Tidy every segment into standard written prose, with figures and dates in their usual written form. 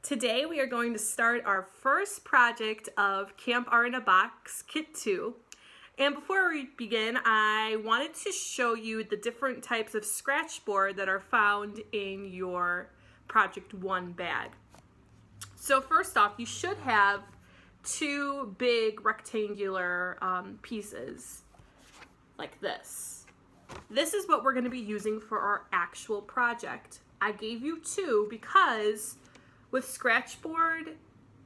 Today we are going to start our first project of Camp Art in a Box Kit 2. And before we begin, I wanted to show you the different types of scratchboard that are found in your Project 1 bag. So first off, you should have two big rectangular pieces like this. This is what we're going to be using for our actual project. I gave you two because with scratchboard,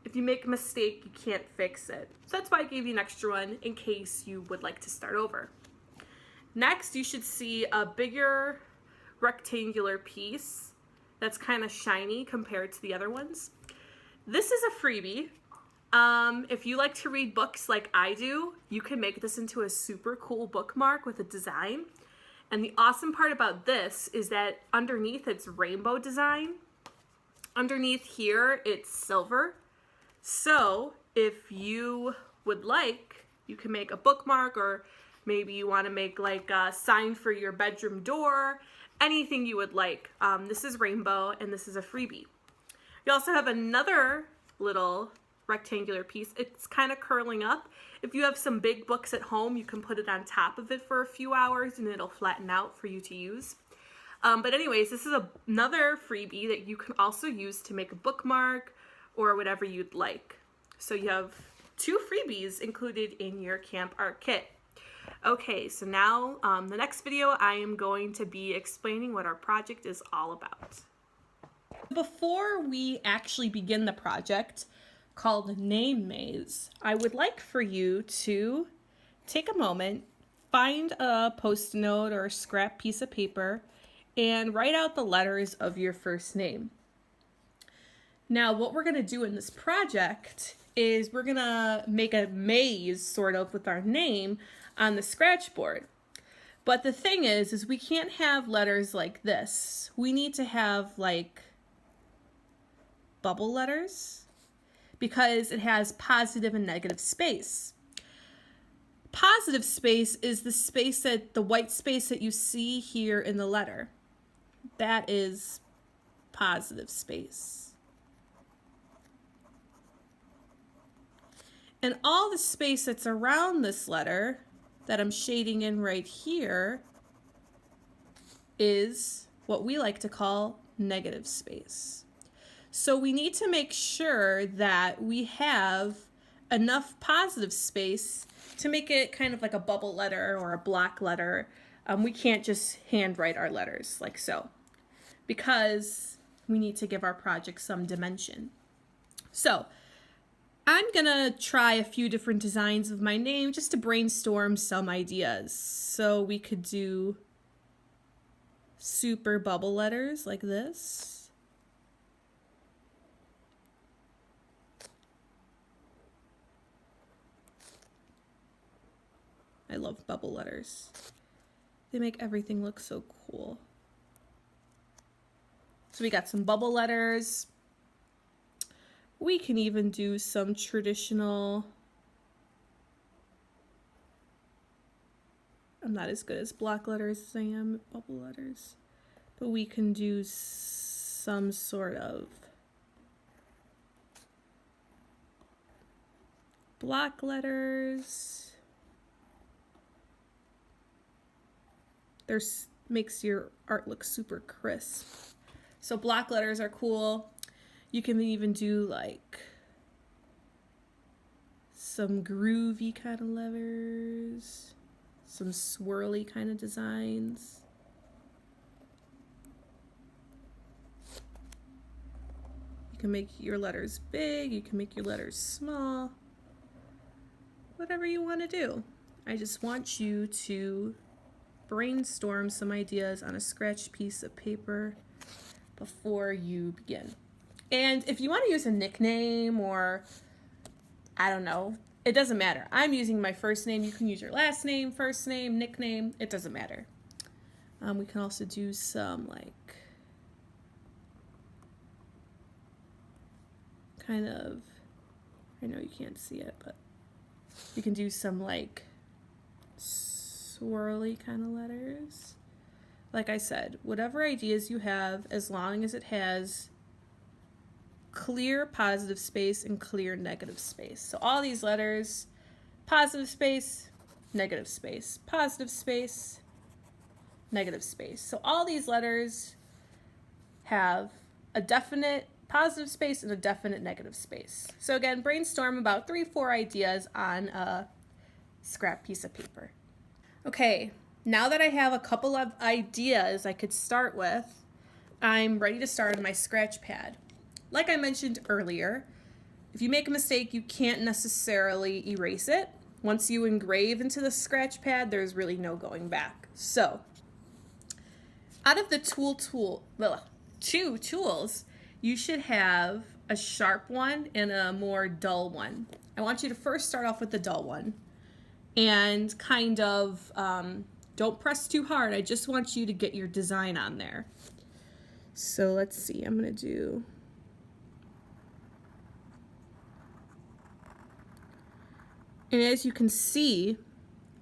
if you make a mistake, you can't fix it. So that's why I gave you an extra one in case you would like to start over. Next, you should see a bigger rectangular piece that's kind of shiny compared to the other ones. This is a freebie. If you like to read books like I do, you can make this into a super cool bookmark with a design. And the awesome part about this is that underneath it's rainbow design. Underneath here it's silver. So if you would like, you can make a bookmark, or maybe you want to make like a sign for your bedroom door, anything you would like. This is rainbow and this is a freebie. You also have another little rectangular piece. It's kind of curling up. If you have some big books at home, you can put it on top of it for a few hours and it'll flatten out for you to use. But anyways, this is another freebie that you can also use to make a bookmark or whatever you'd like. So you have two freebies included in your camp art kit. Okay, so now the next video I am going to be explaining what our project is all about. Before we actually begin the project called Name Maze, I would like for you to take a moment, find a Post-it note or a scrap piece of paper, and write out the letters of your first name. Now, what we're going to do in this project is we're going to make a maze, sort of, with our name on the scratchboard. But the thing is we can't have letters like this. We need to have, like, bubble letters because it has positive and negative space. Positive space is the white space that you see here in the letter. That is positive space. And all the space that's around this letter that I'm shading in right here is what we like to call negative space. So we need to make sure that we have enough positive space to make it kind of like a bubble letter or a block letter. We can't just handwrite our letters like so, because we need to give our project some dimension. So I'm gonna try a few different designs of my name just to brainstorm some ideas. So we could do super bubble letters like this. I love bubble letters. They make everything look so cool. So we got some bubble letters. We can even do some traditional, I'm not as good as block letters as I am at bubble letters, but we can do some sort of block letters. Makes your art look super crisp. So block letters are cool. You can even do like some groovy kind of letters, some swirly kind of designs. You can make your letters big, you can make your letters small, whatever you want to do. I just want you to brainstorm some ideas on a scratch piece of paper before you begin. And if you want to use a nickname or, I don't know, it doesn't matter. I'm using my first name. You can use your last name, first name, nickname. It doesn't matter. We can also do some like kind of, I know you can't see it, but you can do some like swirly kind of letters. Like I said, whatever ideas you have, as long as it has clear positive space and clear negative space. So all these letters, positive space, negative space, positive space, negative space. So all these letters have a definite positive space and a definite negative space. So again, brainstorm about 3-4 ideas on a scrap piece of paper. Okay, now that I have a couple of ideas I could start with, I'm ready to start on my scratch pad. Like I mentioned earlier, if you make a mistake, you can't necessarily erase it. Once you engrave into the scratch pad, there's really no going back. So, out of the two tools, you should have a sharp one and a more dull one. I want you to first start off with the dull one and kind of don't press too hard. I just want you to get your design on there. So let's see, I'm gonna do and as you can see,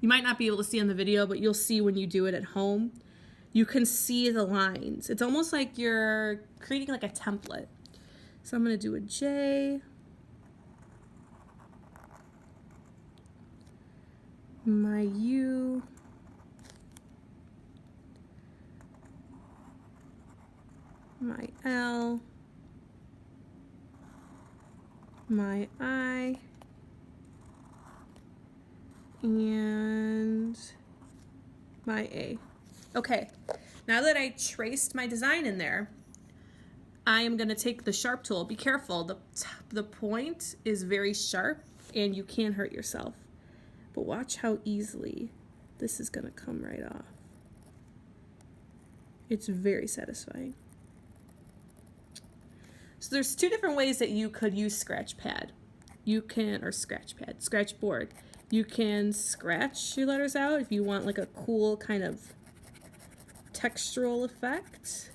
you might not be able to see on the video, but you'll see when you do it at home, you can see the lines. It's almost like you're creating like a template. So I'm going to do a J, my U, my L, my I, and my A. Okay, now that I traced my design in there, I am going to take the sharp tool. Be careful, the point is very sharp and you can hurt yourself. But watch how easily this is going to come right off. It's very satisfying. So there's two different ways that you could use scratchboard. You can scratch your letters out if you want like a cool kind of textural effect.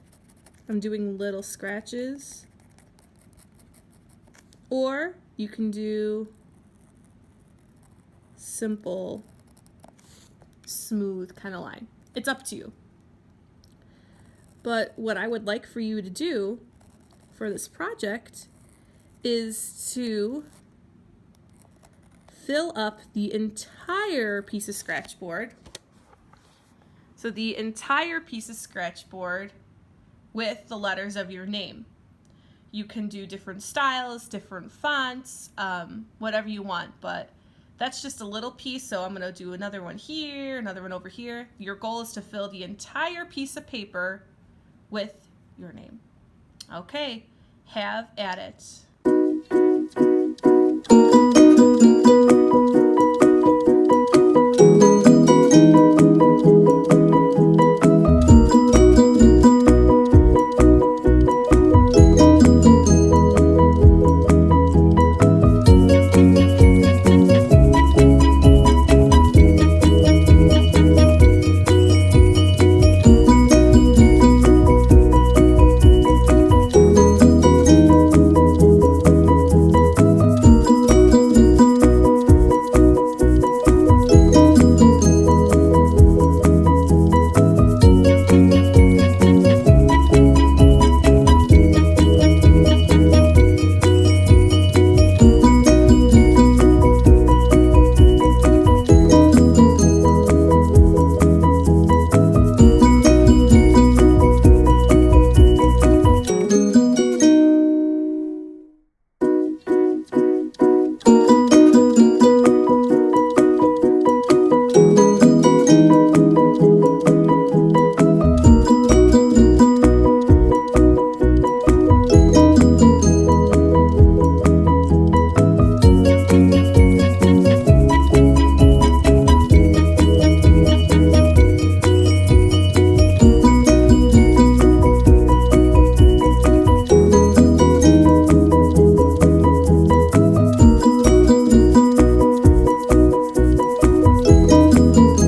I'm doing little scratches. Or you can do simple, smooth kind of line. It's up to you. But what I would like for you to do for this project is to fill up the entire piece of scratchboard. So the entire piece of scratchboard with the letters of your name. You can do different styles, different fonts, whatever you want, but that's just a little piece, so I'm gonna do another one here, another one over here. Your goal is to fill the entire piece of paper with your name. Okay, have at it.